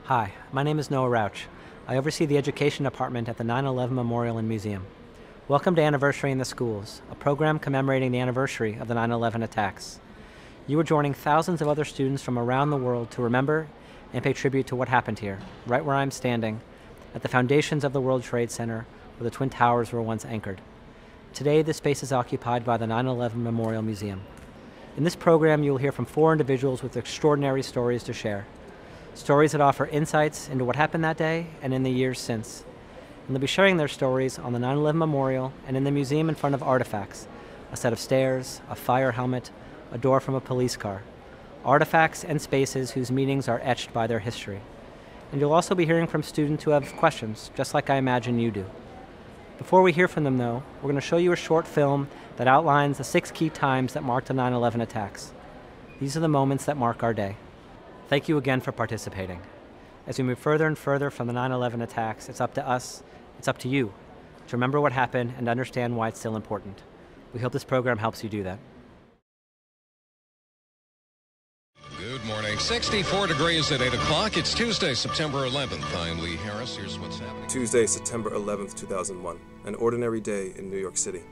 Hi, my name is Noah Rauch. I oversee the education department at the 9/11 Memorial and Museum. Welcome to Anniversary in the Schools, a program commemorating the anniversary of the 9/11 attacks. You are joining thousands of other students from around the world to remember and pay tribute to what happened here, right where I'm standing, at the foundations of the World Trade Center, where the Twin Towers were once anchored. Today, this space is occupied by the 9/11 Memorial Museum. In this program, you will hear from 4 individuals with extraordinary stories to share. Stories that offer insights into what happened that day and in the years since. And they'll be sharing their stories on the 9/11 Memorial and in the museum in front of artifacts, a set of stairs, a fire helmet, a door from a police car. Artifacts and spaces whose meanings are etched by their history. And you'll also be hearing from students who have questions, just like I imagine you do. Before we hear from them, though, we're going to show you a short film that outlines the 6 key times that marked the 9/11 attacks. These are the moments that mark our day. Thank you again for participating. As we move further and further from the 9/11 attacks, it's up to us, it's up to you, to remember what happened and understand why it's still important. We hope this program helps you do that. Good morning. 64 degrees at 8 o'clock. It's Tuesday, September 11th. I'm Lee Harris. Here's what's happening. Tuesday, September 11th, 2001. An ordinary day in New York City.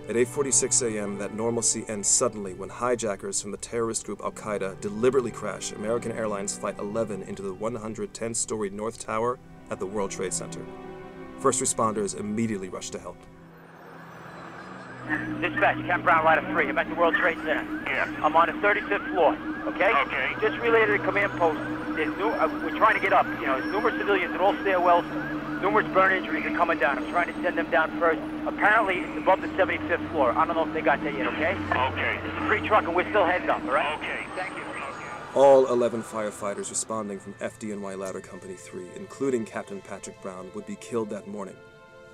At 8:46 a.m., that normalcy ends suddenly when hijackers from the terrorist group Al-Qaeda deliberately crash American Airlines Flight 11 into the 110-story North Tower at the World Trade Center. First responders immediately rush to help. Dispatch, Ken Brown, Ladder 3. I'm at the World Trade Center. Yeah. I'm on the 35th floor, okay? Okay. Just relayed to the command post. We're trying to get up. There's numerous civilians at all stairwells, numerous burn injuries are coming down. I'm trying to send them down first. Apparently, it's above the 75th floor. I don't know if they got there yet, okay? Okay. It's a free truck, and we're still heading up, all right? Okay. Thank you. All 11 firefighters responding from FDNY Ladder Company 3, including Captain Patrick Brown, would be killed that morning.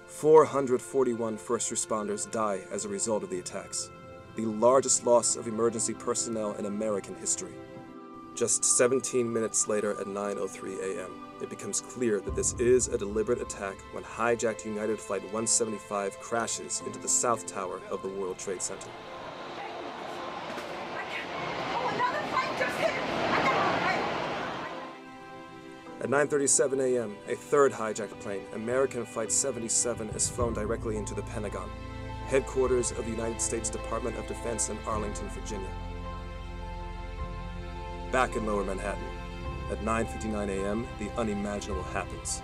441 first responders die as a result of the attacks, the largest loss of emergency personnel in American history. Just 17 minutes later at 9:03 a.m., it becomes clear that this is a deliberate attack when hijacked United Flight 175 crashes into the South Tower of the World Trade Center. At 9:37 a.m., a third hijacked plane, American Flight 77, is flown directly into the Pentagon, headquarters of the United States Department of Defense in Arlington, Virginia. Back in Lower Manhattan, at 9:59 a.m., the unimaginable happens.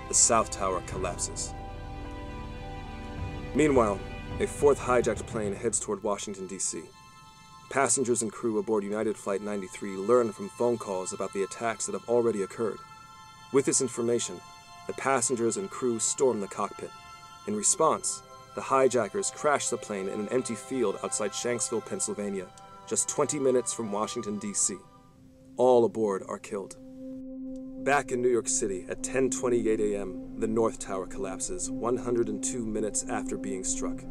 The South Tower collapses. Meanwhile, a fourth hijacked plane heads toward Washington, D.C. Passengers and crew aboard United Flight 93 learn from phone calls about the attacks that have already occurred. With this information, the passengers and crew storm the cockpit. In response, the hijackers crash the plane in an empty field outside Shanksville, Pennsylvania, just 20 minutes from Washington, D.C. All aboard are killed. Back in New York City at 10:28 a.m., the North Tower collapses 102 minutes after being struck.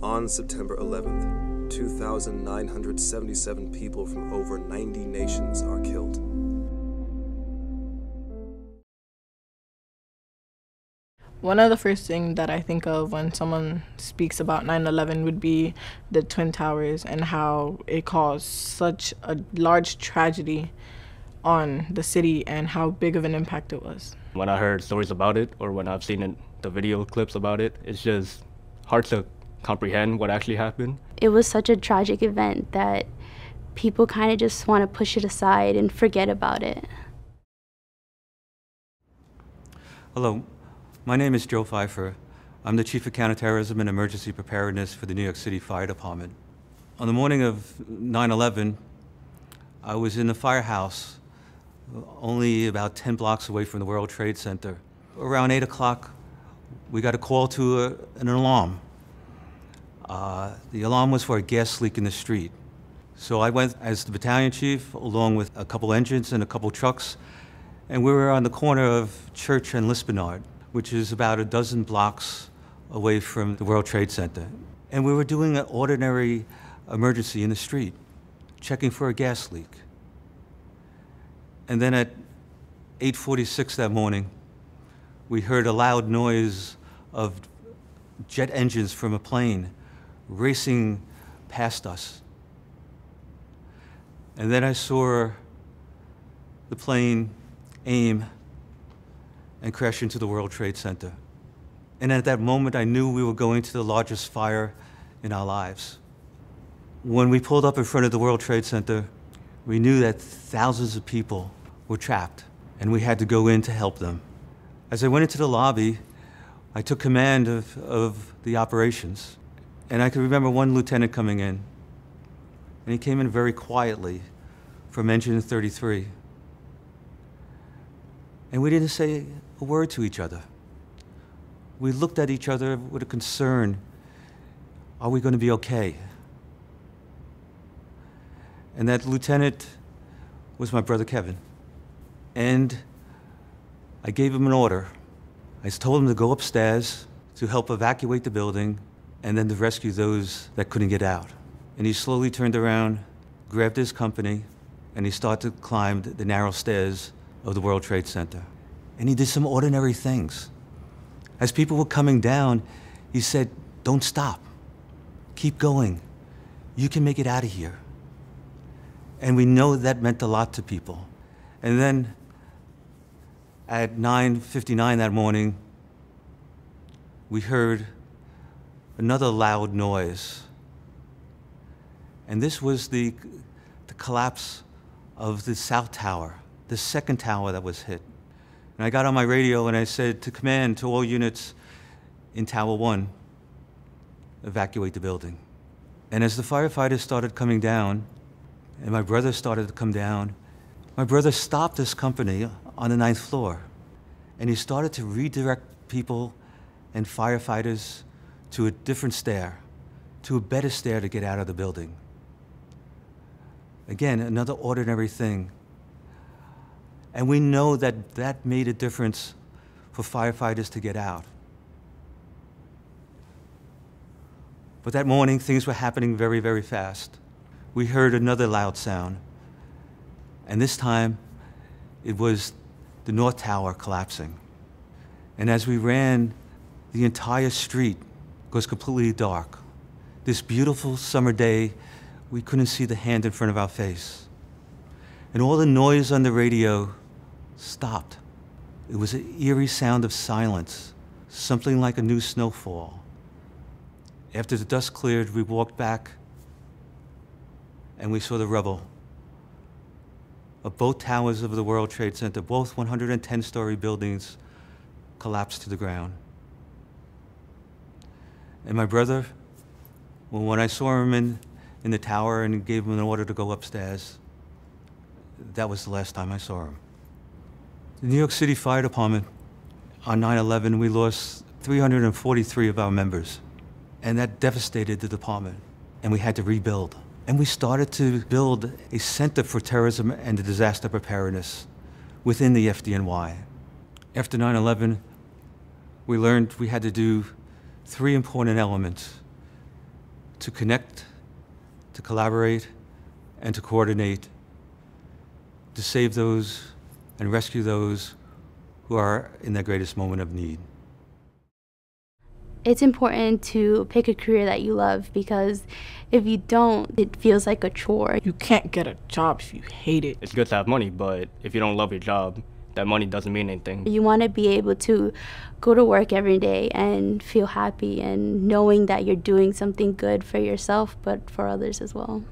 On September 11th, 2,977 people from over 90 nations are killed. One of the first things that I think of when someone speaks about 9/11 would be the Twin Towers and how it caused such a large tragedy on the city and how big of an impact it was. When I heard stories about it or when I've seen the video clips about it, it's just hard to comprehend what actually happened. It was such a tragic event that people kind of just want to push it aside and forget about it. Hello, my name is Joe Pfeiffer. I'm the Chief of Counterterrorism and Emergency Preparedness for the New York City Fire Department. On the morning of 9/11, I was in the firehouse, only about 10 blocks away from the World Trade Center. Around 8 o'clock, we got a call to an alarm. The alarm was for a gas leak in the street. So I went as the battalion chief, along with a couple engines and a couple trucks, and we were on the corner of Church and Lispenard, which is about a dozen blocks away from the World Trade Center. And we were doing an ordinary emergency in the street, checking for a gas leak. And then at 8:46 that morning, we heard a loud noise of jet engines from a plane racing past us. And then I saw the plane aim and crash into the World Trade Center. And at that moment, I knew we were going to the largest fire in our lives. When we pulled up in front of the World Trade Center, we knew that thousands of people were trapped, and we had to go in to help them. As I went into the lobby, I took command of the operations. And I could remember one lieutenant coming in, and he came in very quietly from Engine 33. And we didn't say a word to each other. We looked at each other with a concern. Are we going to be okay? And that lieutenant was my brother Kevin. And I gave him an order. I told him to go upstairs to help evacuate the building and then to rescue those that couldn't get out. And he slowly turned around, grabbed his company, and he started to climb the narrow stairs of the World Trade Center. And he did some ordinary things. As people were coming down, he said, "Don't stop. Keep going. You can make it out of here." And we know that meant a lot to people. And then at 9:59 that morning, we heard another loud noise. And this was the collapse of the South Tower, the second tower that was hit. And I got on my radio and I said to command, to all units in Tower 1, evacuate the building. And as the firefighters started coming down, and my brother started to come down, my brother stopped his company on the 9th floor. And he started to redirect people and firefighters to a different stair, to a better stair to get out of the building. Again, another ordinary thing. And we know that that made a difference for firefighters to get out. But that morning, things were happening very, very fast. We heard another loud sound. And this time, it was the North Tower collapsing. And as we ran, the entire street was completely dark. This beautiful summer day, we couldn't see the hand in front of our face. And all the noise on the radio stopped. It was an eerie sound of silence, something like a new snowfall. After the dust cleared, we walked back and we saw the rubble of both towers of the World Trade Center, both 110-story buildings collapsed to the ground. And my brother, well, when I saw him in the tower and gave him an order to go upstairs, that was the last time I saw him. The New York City Fire Department, on 9/11, we lost 343 of our members. And that devastated the department. And we had to rebuild. And we started to build a center for terrorism and disaster preparedness within the FDNY. After 9/11, we learned we had to do 3 important elements: to connect, to collaborate, and to coordinate, to save those and rescue those who are in their greatest moment of need. It's important to pick a career that you love, because if you don't, it feels like a chore. You can't get a job if you hate it. It's good to have money, but if you don't love your job, that money doesn't mean anything. You want to be able to go to work every day and feel happy and knowing that you're doing something good for yourself, but for others as well.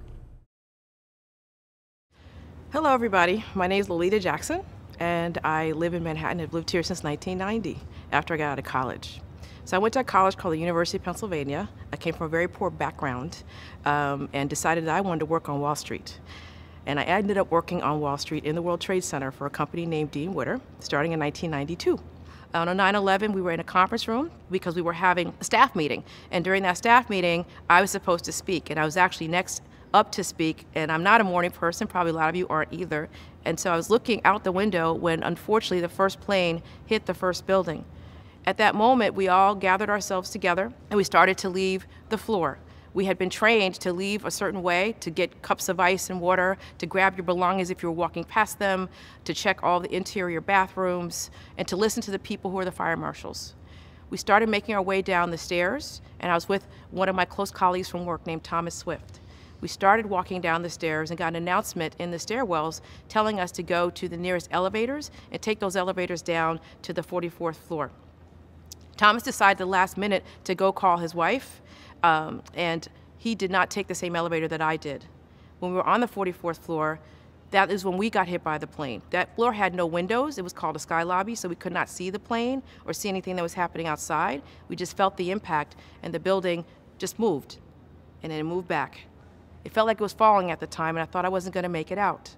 Hello, everybody. My name is Lolita Jackson, and I live in Manhattan. I've lived here since 1990, after I got out of college. So I went to a college called the University of Pennsylvania. I came from a very poor background and decided that I wanted to work on Wall Street. And I ended up working on Wall Street in the World Trade Center for a company named Dean Witter, starting in 1992. On 9/11, we were in a conference room because we were having a staff meeting. And during that staff meeting, I was supposed to speak. And I was actually next up to speak. And I'm not a morning person, probably a lot of you aren't either. And so I was looking out the window when, unfortunately, the first plane hit the first building. At that moment, we all gathered ourselves together and we started to leave the floor. We had been trained to leave a certain way, to get cups of ice and water, to grab your belongings if you were walking past them, to check all the interior bathrooms, and to listen to the people who were the fire marshals. We started making our way down the stairs, and I was with one of my close colleagues from work named Thomas Swift. We started walking down the stairs and got an announcement in the stairwells telling us to go to the nearest elevators and take those elevators down to the 44th floor. Thomas decided at the last minute to go call his wife, and he did not take the same elevator that I did. When we were on the 44th floor, that is when we got hit by the plane. That floor had no windows. It was called a sky lobby, so we could not see the plane or see anything that was happening outside. We just felt the impact, and the building just moved, and then it moved back. It felt like it was falling at the time, and I thought I wasn't going to make it out.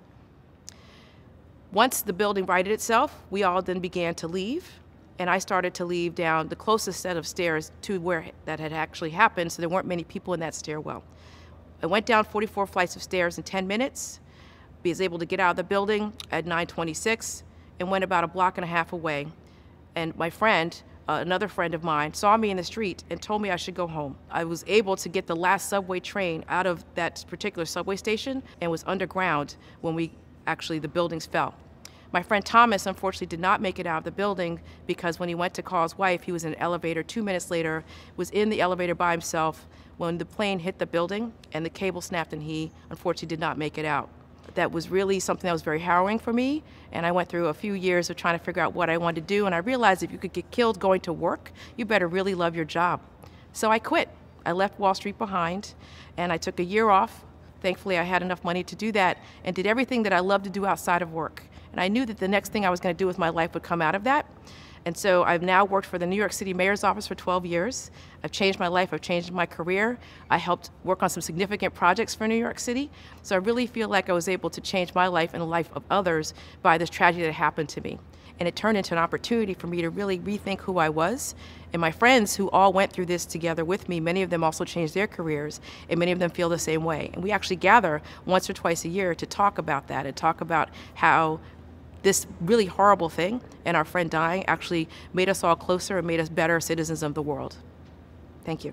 Once the building righted itself, we all then began to leave, and I started to leave down the closest set of stairs to where that had actually happened, so there weren't many people in that stairwell. I went down 44 flights of stairs in 10 minutes. Was able to get out of the building at 9:26 and went about a block and a half away. And my friend, another friend of mine, saw me in the street and told me I should go home. I was able to get the last subway train out of that particular subway station and was underground when the buildings fell. My friend Thomas, unfortunately, did not make it out of the building because when he went to call his wife, he was in an elevator 2 minutes later, was in the elevator by himself when the plane hit the building and the cable snapped, and he unfortunately did not make it out. That was really something that was very harrowing for me, and I went through a few years of trying to figure out what I wanted to do, and I realized if you could get killed going to work, you better really love your job. So I quit. I left Wall Street behind, and I took a year off. Thankfully, I had enough money to do that and did everything that I loved to do outside of work. And I knew that the next thing I was going to do with my life would come out of that. And so I've now worked for the New York City Mayor's Office for 12 years. I've changed my life, I've changed my career. I helped work on some significant projects for New York City. So I really feel like I was able to change my life and the life of others by this tragedy that happened to me. And it turned into an opportunity for me to really rethink who I was. And my friends who all went through this together with me, many of them also changed their careers, and many of them feel the same way. And we actually gather once or twice a year to talk about that and talk about how this really horrible thing and our friend dying actually made us all closer and made us better citizens of the world. Thank you.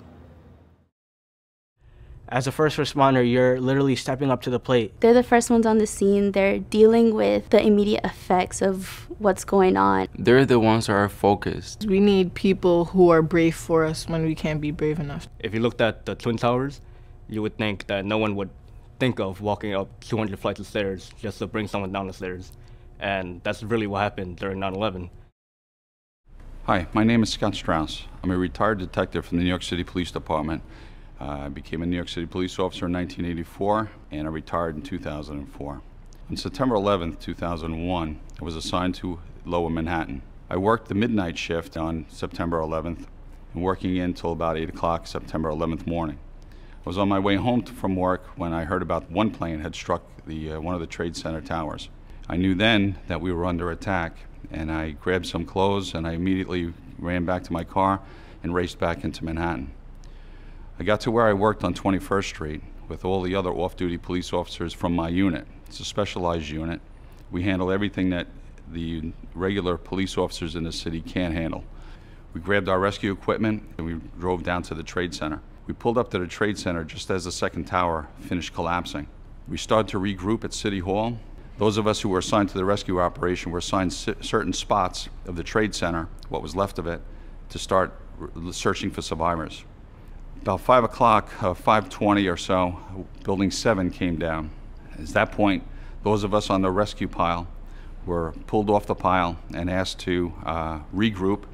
As a first responder, you're literally stepping up to the plate. They're the first ones on the scene. They're dealing with the immediate effects of what's going on. They're the ones that are focused. We need people who are brave for us when we can't be brave enough. If you looked at the Twin Towers, you would think that no one would think of walking up 200 flights of stairs just to bring someone down the stairs. And that's really what happened during 9/11. Hi, my name is Scott Strauss. I'm a retired detective from the New York City Police Department. I became a New York City police officer in 1984, and I retired in 2004. On September 11th, 2001, I was assigned to Lower Manhattan. I worked the midnight shift on September 11th, and working in until about 8 o'clock September 11th morning. I was on my way home from work when I heard about one plane had struck one of the Trade Center towers. I knew then that we were under attack, and I grabbed some clothes and I immediately ran back to my car and raced back into Manhattan. I got to where I worked on 21st Street with all the other off-duty police officers from my unit. It's a specialized unit. We handle everything that the regular police officers in the city can't handle. We grabbed our rescue equipment and we drove down to the Trade Center. We pulled up to the Trade Center just as the second tower finished collapsing. We started to regroup at City Hall. Those of us who were assigned to the rescue operation were assigned certain spots of the Trade Center, what was left of it, to start searching for survivors. About 5 o'clock, 5:20 or so, Building 7 came down. At that point, those of us on the rescue pile were pulled off the pile and asked to regroup,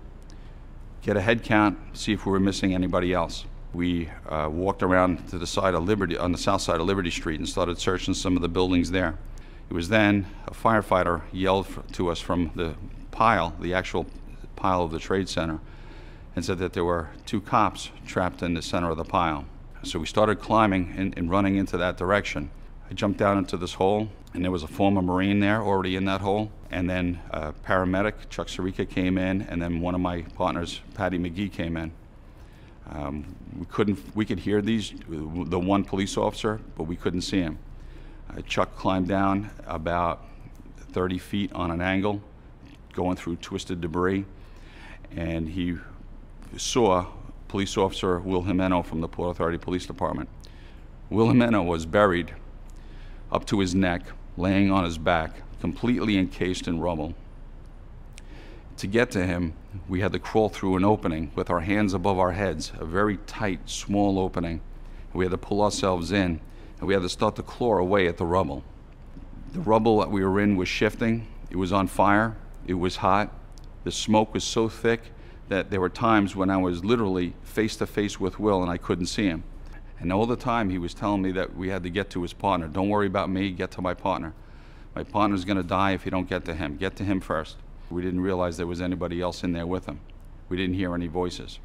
get a head count, see if we were missing anybody else. We walked around to the side of Liberty, on the south side of Liberty Street, and started searching some of the buildings there. It was then a firefighter yelled to us from the pile, the actual pile of the Trade Center, and said that there were 2 cops trapped in the center of the pile. So we started climbing and running into that direction. I jumped down into this hole, and there was a former Marine there already in that hole. And then a paramedic, Chuck Sirica, came in, and then one of my partners, Patty McGee, came in. We could hear the one police officer, but we couldn't see him. Chuck climbed down about 30 feet on an angle, going through twisted debris, and he saw police officer Will Jimeno from the Port Authority Police Department. Will Jimeno was buried up to his neck, laying on his back, completely encased in rubble. To get to him, we had to crawl through an opening with our hands above our heads, a very tight, small opening. We had to pull ourselves in, and we had to start to claw away at the rubble. The rubble that we were in was shifting. It was on fire. It was hot. The smoke was so thick that there were times when I was literally face to face with Will and I couldn't see him. And all the time he was telling me that we had to get to his partner. Don't worry about me, get to my partner. My partner's gonna die if you don't get to him. Get to him first. We didn't realize there was anybody else in there with him. We didn't hear any voices.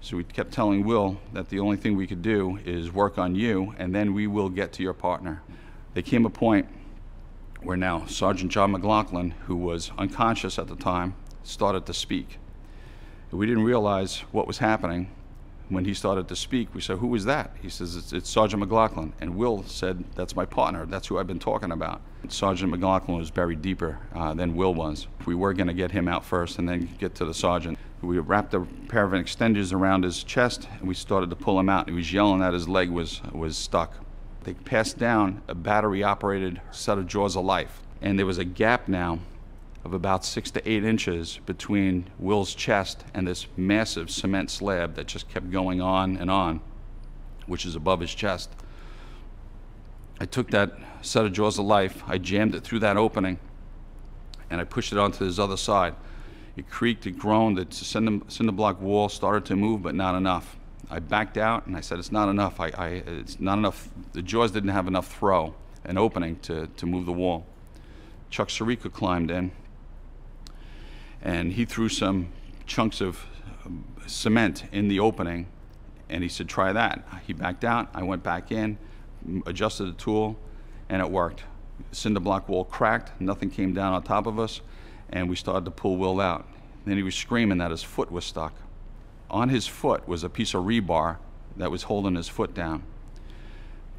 So we kept telling Will that the only thing we could do is work on you and then we will get to your partner. There came a point where now Sergeant John McLaughlin, who was unconscious at the time, started to speak. We didn't realize what was happening. When he started to speak, we said, "Who is that?" He says, it's Sergeant McLaughlin. And Will said, "That's my partner. That's who I've been talking about." Sergeant McLaughlin was buried deeper than Will was. We were going to get him out first and then get to the sergeant. We wrapped a pair of extenders around his chest and we started to pull him out. He was yelling that his leg was stuck. They passed down a battery-operated set of Jaws of Life. And there was a gap now of about 6 to 8 inches between Will's chest and this massive cement slab that just kept going on, which is above his chest. I took that set of Jaws of Life, I jammed it through that opening, and I pushed it onto his other side. It creaked, it groaned, the cinder block wall started to move, but not enough. I backed out and I said, it's not enough. It's not enough. The Jaws didn't have enough throw, an opening to move the wall. Chuck Sirica climbed in, and he threw some chunks of cement in the opening, and he said, try that. He backed out, I went back in, adjusted the tool, and it worked. The cinder block wall cracked, nothing came down on top of us, and we started to pull Will out. Then he was screaming that his foot was stuck. On his foot was a piece of rebar that was holding his foot down.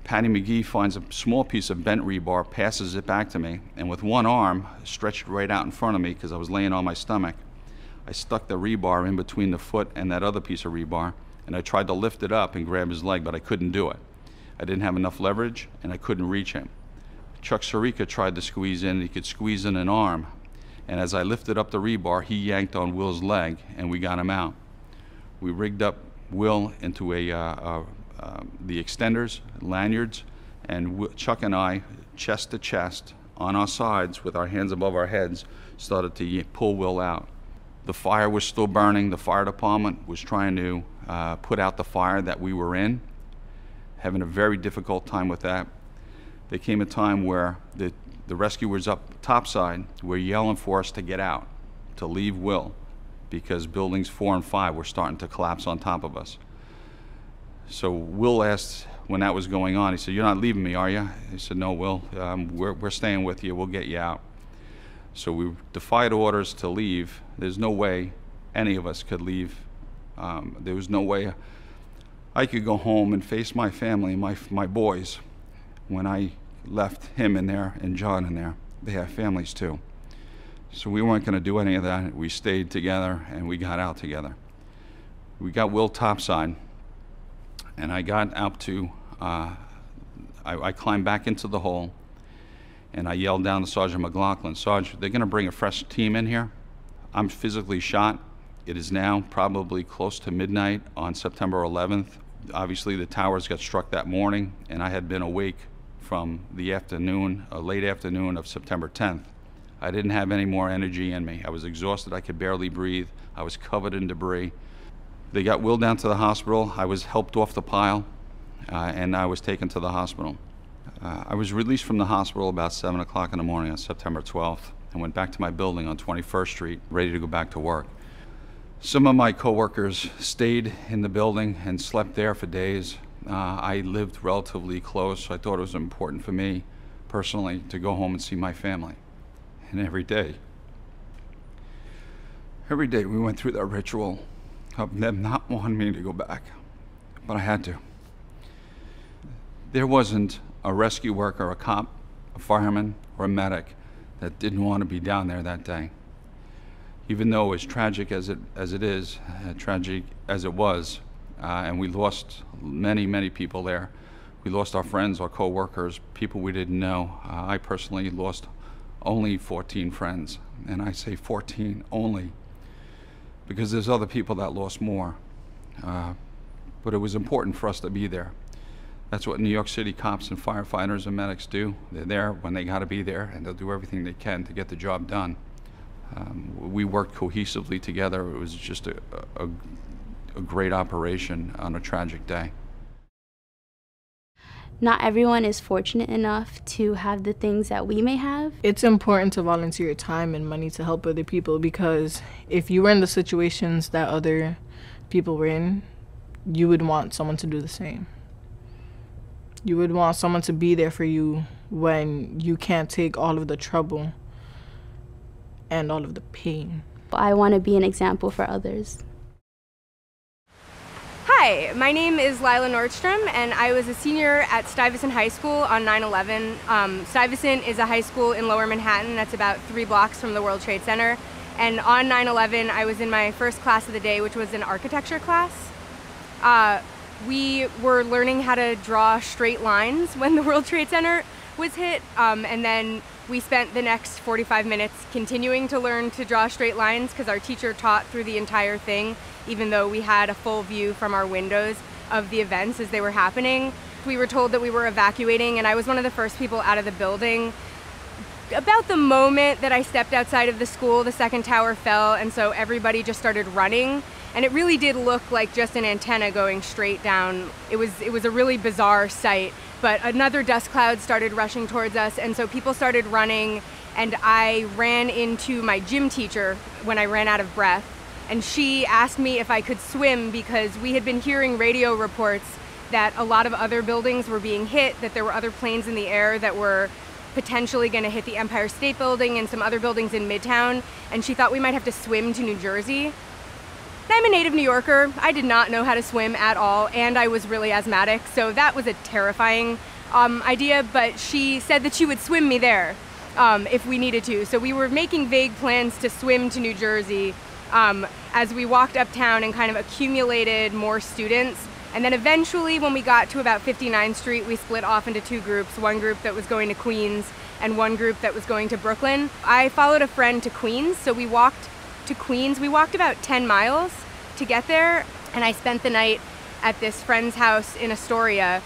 Patty McGee finds a small piece of bent rebar, passes it back to me, and with one arm stretched right out in front of me because I was laying on my stomach, I stuck the rebar in between the foot and that other piece of rebar, and I tried to lift it up and grab his leg, but I couldn't do it. I didn't have enough leverage, and I couldn't reach him. Chuck Sirica tried to squeeze in, he could squeeze in an arm, and as I lifted up the rebar, he yanked on Will's leg, and we got him out. We rigged up Will into the extenders, lanyards, and Chuck and I, chest to chest, on our sides with our hands above our heads, started to pull Will out. The fire was still burning. The fire department was trying to put out the fire that we were in, having a very difficult time with that. There came a time where the rescuers up topside were yelling for us to get out, to leave Will, because buildings 4 and 5 were starting to collapse on top of us. So Will asked when that was going on, he said, "You're not leaving me, are you?" He said, "No, Will, we're staying with you, we'll get you out." So we defied orders to leave. There's no way any of us could leave. There was no way I could go home and face my family, my boys, when I left him in there and John in there. They have families too. So we weren't gonna do any of that. We stayed together and we got out together. We got Will topside, and I got out to, I climbed back into the hole, and I yelled down to Sergeant McLaughlin, "Sarge, they're gonna bring a fresh team in here. I'm physically shot. It is now probably close to midnight on September 11th. Obviously the towers got struck that morning, and I had been awake from the afternoon, late afternoon of September 10th. I didn't have any more energy in me. I was exhausted, I could barely breathe. I was covered in debris. They got Will down to the hospital. I was helped off the pile, and I was taken to the hospital. I was released from the hospital about 7 o'clock in the morning on September 12th and went back to my building on 21st Street, ready to go back to work. Some of my coworkers stayed in the building and slept there for days. I lived relatively close, so I thought it was important for me personally to go home and see my family. And every day we went through that ritual of them not wanting me to go back, but I had to. There wasn't a rescue worker, a cop, a fireman, or a medic that didn't want to be down there that day. Even though as tragic as it is, tragic as it was, and we lost many people there. We lost our friends, our co-workers, people we didn't know. I personally lost only 14 friends, and I say 14 only because there's other people that lost more. But it was important for us to be there. That's what New York City cops and firefighters and medics do. They're there when they got to be there, and they'll do everything they can to get the job done. We worked cohesively together. It was just a great operation on a tragic day. Not everyone is fortunate enough to have the things that we may have. It's important to volunteer your time and money to help other people, because if you were in the situations that other people were in, you would want someone to do the same. You would want someone to be there for you when you can't take all of the trouble and all of the pain. I want to be an example for others. Hi, my name is Lila Nordstrom, and I was a senior at Stuyvesant High School on 9/11. Stuyvesant is a high school in Lower Manhattan that's about 3 blocks from the World Trade Center. And on 9/11, I was in my first class of the day, which was an architecture class. We were learning how to draw straight lines when the World Trade Center was hit, and then we spent the next 45 minutes continuing to learn to draw straight lines because our teacher taught through the entire thing, even though we had a full view from our windows of the events as they were happening. We were told that we were evacuating, and I was one of the first people out of the building. About the moment that I stepped outside of the school, the second tower fell, and so everybody just started running. And it really did look like just an antenna going straight down. It was a really bizarre sight. But another dust cloud started rushing towards us, and so people started running, and I ran into my gym teacher when I ran out of breath. And she asked me if I could swim because we had been hearing radio reports that a lot of other buildings were being hit, that there were other planes in the air that were potentially going to hit the Empire State Building and some other buildings in Midtown, and she thought we might have to swim to New Jersey. I'm a native New Yorker. I did not know how to swim at all, and I was really asthmatic, so that was a terrifying idea, but she said that she would swim me there if we needed to. So we were making vague plans to swim to New Jersey as we walked uptown and kind of accumulated more students. And then eventually, when we got to about 59th Street, we split off into 2 groups, one group that was going to Queens and one group that was going to Brooklyn. I followed a friend to Queens, so we walked to Queens. We walked about 10 miles to get there, and I spent the night at this friend's house in Astoria.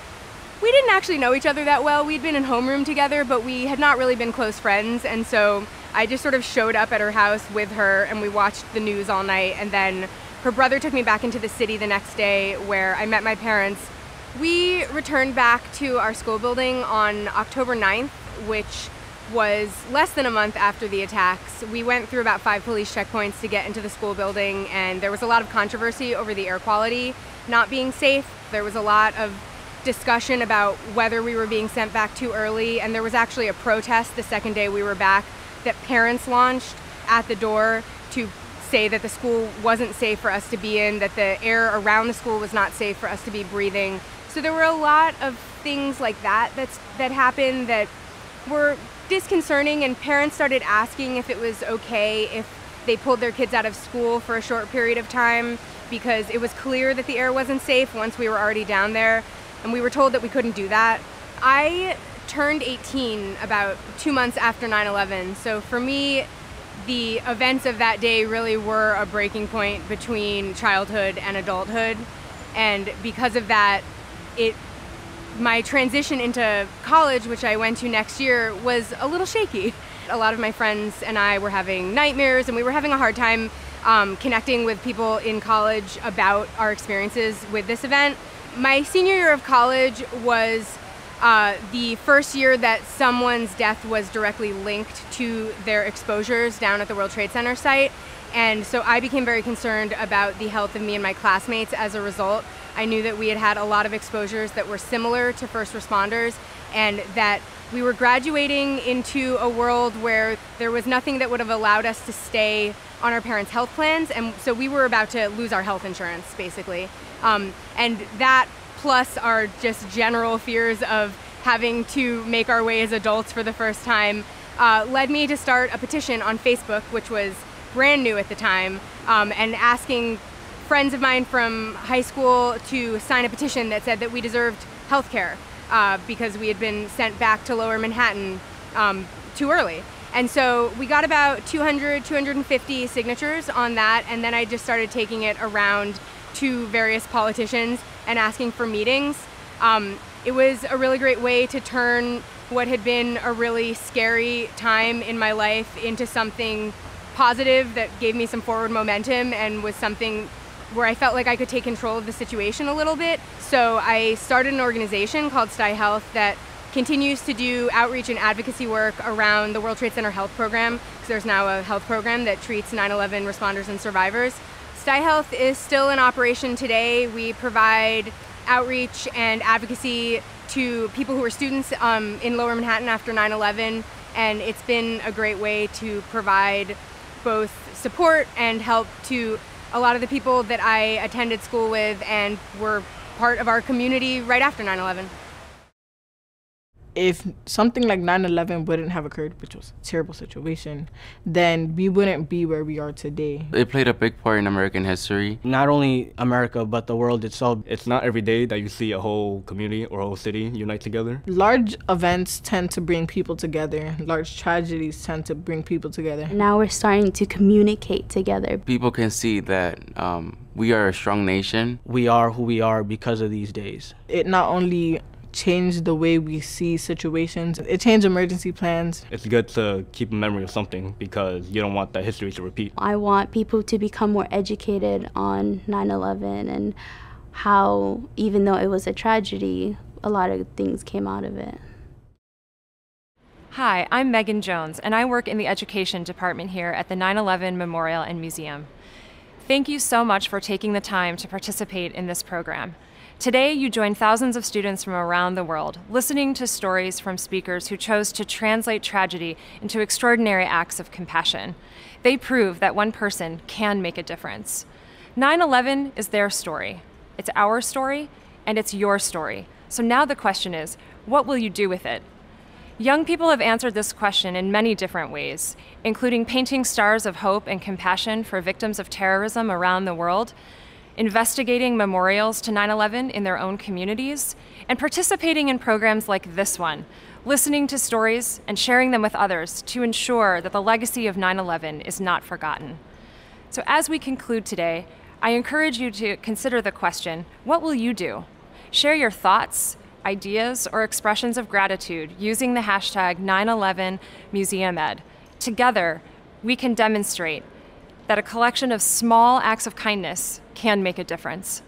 We didn't actually know each other that well. We'd been in homeroom together, but we had not really been close friends, and so I just sort of showed up at her house with her, and we watched the news all night, and then her brother took me back into the city the next day where I met my parents. We returned back to our school building on October 9th, which was less than a month after the attacks. We went through about 5 police checkpoints to get into the school building, and there was a lot of controversy over the air quality not being safe. There was a lot of discussion about whether we were being sent back too early, and there was actually a protest the second day we were back that parents launched at the door to say that the school wasn't safe for us to be in, that the air around the school was not safe for us to be breathing. So there were a lot of things like that that happened that were disconcerting, and parents started asking if it was okay if they pulled their kids out of school for a short period of time, because it was clear that the air wasn't safe once we were already down there, and we were told that we couldn't do that. I turned 18 about 2 months after 9/11, so for me, the events of that day really were a breaking point between childhood and adulthood, and because of that, my transition into college, which I went to next year, was a little shaky. A lot of my friends and I were having nightmares, and we were having a hard time connecting with people in college about our experiences with this event. My senior year of college was the first year that someone's death was directly linked to their exposures down at the World Trade Center site, and so I became very concerned about the health of me and my classmates as a result. I knew that we had had a lot of exposures that were similar to first responders, and that we were graduating into a world where there was nothing that would have allowed us to stay on our parents' health plans, and so we were about to lose our health insurance, basically. And that, plus our just general fears of having to make our way as adults for the first time, led me to start a petition on Facebook, which was brand new at the time, and asking friends of mine from high school to sign a petition that said that we deserved health care because we had been sent back to Lower Manhattan too early. And so we got about 250 signatures on that, and then I just started taking it around to various politicians and asking for meetings. It was a really great way to turn what had been a really scary time in my life into something positive that gave me some forward momentum and was something where I felt like I could take control of the situation a little bit. So I started an organization called STI Health that continues to do outreach and advocacy work around the World Trade Center Health Program, because there's now a health program that treats 9/11 responders and survivors. STI Health is still in operation today. We provide outreach and advocacy to people who were students in Lower Manhattan after 9/11, and it's been a great way to provide both support and help to a lot of the people that I attended school with and were part of our community right after 9/11. If something like 9/11 wouldn't have occurred, which was a terrible situation, then we wouldn't be where we are today. It played a big part in American history. Not only America, but the world itself. It's not every day that you see a whole community or a whole city unite together. Large events tend to bring people together. Large tragedies tend to bring people together. Now we're starting to communicate together. People can see that we are a strong nation. We are who we are because of these days. It not only changed the way we see situations, it changed emergency plans. It's good to keep a memory of something because you don't want that history to repeat. I want people to become more educated on 9/11 and how, even though it was a tragedy, a lot of things came out of it. Hi, I'm Megan Jones, and I work in the education department here at the 9/11 Memorial and Museum. Thank you so much for taking the time to participate in this program. Today, you join thousands of students from around the world, listening to stories from speakers who chose to translate tragedy into extraordinary acts of compassion. They prove that one person can make a difference. 9/11 is their story. It's our story, and it's your story. So now the question is, what will you do with it? Young people have answered this question in many different ways, including painting stars of hope and compassion for victims of terrorism around the world, investigating memorials to 9/11 in their own communities, and participating in programs like this one, listening to stories and sharing them with others to ensure that the legacy of 9/11 is not forgotten. So as we conclude today, I encourage you to consider the question, what will you do? Share your thoughts, ideas, or expressions of gratitude using the hashtag 9/11MuseumEd. Together, we can demonstrate that a collection of small acts of kindness can make a difference.